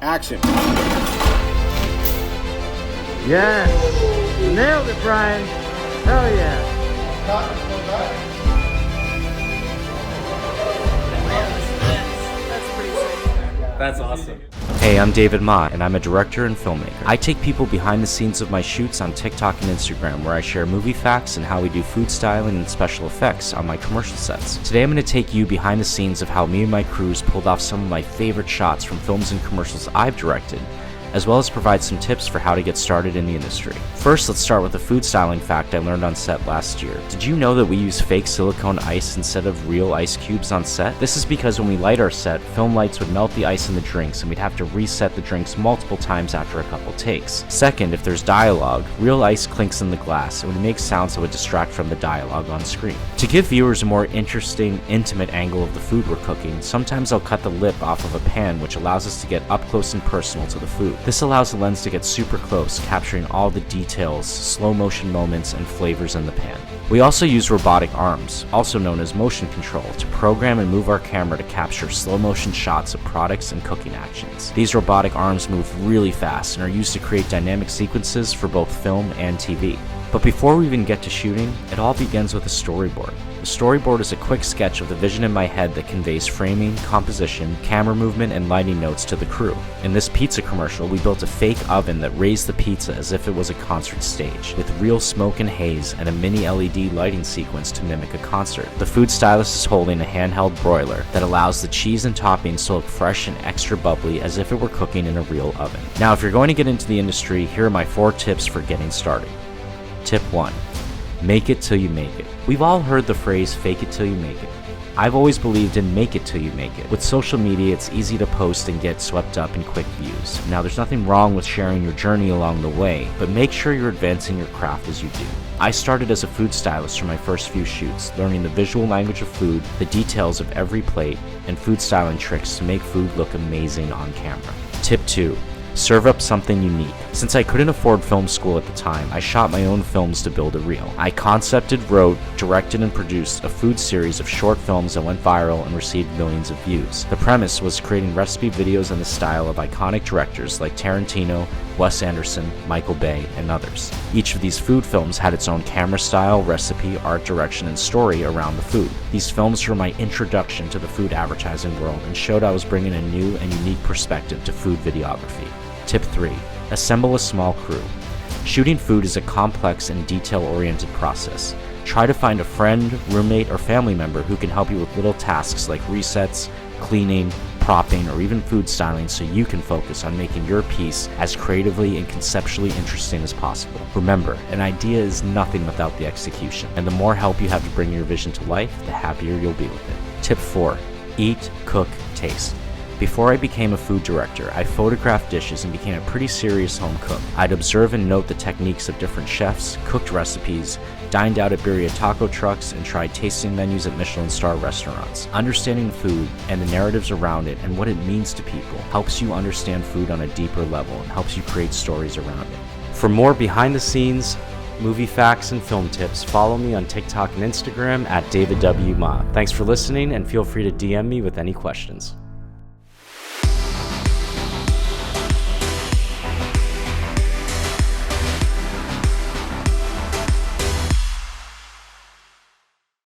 Action. Yes! Nailed it, Brian! Hell yeah! That's pretty sick. That's awesome. Hey, I'm David Ma, and I'm a director and filmmaker. I take people behind the scenes of my shoots on TikTok and Instagram, where I share movie facts and how we do food styling and special effects on my commercial sets. Today I'm going to take you behind the scenes of how me and my crews pulled off some of my favorite shots from films and commercials I've directed, as well as provide some tips for how to get started in the industry. First, let's start with a food styling fact I learned on set last year. Did you know that we use fake silicone ice instead of real ice cubes on set? This is because when we light our set, film lights would melt the ice in the drinks and we'd have to reset the drinks multiple times after a couple takes. Second, if there's dialogue, real ice clinks in the glass and would make sounds that would distract from the dialogue on screen. To give viewers a more interesting, intimate angle of the food we're cooking, sometimes I'll cut the lip off of a pan, which allows us to get up close and personal to the food. This allows the lens to get super close, capturing all the details, slow motion moments, and flavors in the pan. We also use robotic arms, also known as motion control, to program and move our camera to capture slow motion shots of products and cooking actions. These robotic arms move really fast and are used to create dynamic sequences for both film and TV. But before we even get to shooting, it all begins with a storyboard. A storyboard is a quick sketch of the vision in my head that conveys framing, composition, camera movement, and lighting notes to the crew. In this pizza commercial, we built a fake oven that raised the pizza as if it was a concert stage, with real smoke and haze and a mini LED lighting sequence to mimic a concert. The food stylist is holding a handheld broiler that allows the cheese and toppings to look fresh and extra bubbly as if it were cooking in a real oven. Now, if you're going to get into the industry, here are my 4 tips for getting started. Tip 1. Make it till you make it. We've all heard the phrase fake it till you make it. I've always believed in make it till you make it. With social media, it's easy to post and get swept up in quick views. Now, there's nothing wrong with sharing your journey along the way, but make sure you're advancing your craft as you do. I started as a food stylist for my first few shoots, learning the visual language of food, the details of every plate, and food styling tricks to make food look amazing on camera. Tip 2. Serve up something unique. Since I couldn't afford film school at the time, I shot my own films to build a reel. I concepted, wrote, directed, and produced a food series of short films that went viral and received millions of views. The premise was creating recipe videos in the style of iconic directors like Tarantino, Wes Anderson, Michael Bay, and others. Each of these food films had its own camera style, recipe, art direction, and story around the food. These films were my introduction to the food advertising world and showed I was bringing a new and unique perspective to food videography. Tip 3. Assemble a small crew. Shooting food is a complex and detail-oriented process. Try to find a friend, roommate, or family member who can help you with little tasks like resets, cleaning, propping, or even food styling so you can focus on making your piece as creatively and conceptually interesting as possible. Remember, an idea is nothing without the execution, and the more help you have to bring your vision to life, the happier you'll be with it. Tip 4. Eat, cook, taste. Before I became a food director, I photographed dishes and became a pretty serious home cook. I'd observe and note the techniques of different chefs, cooked recipes, dined out at birria taco trucks, and tried tasting menus at Michelin star restaurants. Understanding food and the narratives around it and what it means to people helps you understand food on a deeper level and helps you create stories around it. For more behind the scenes, movie facts, and film tips, follow me on TikTok and Instagram at David W. Ma. Thanks for listening, and feel free to DM me with any questions.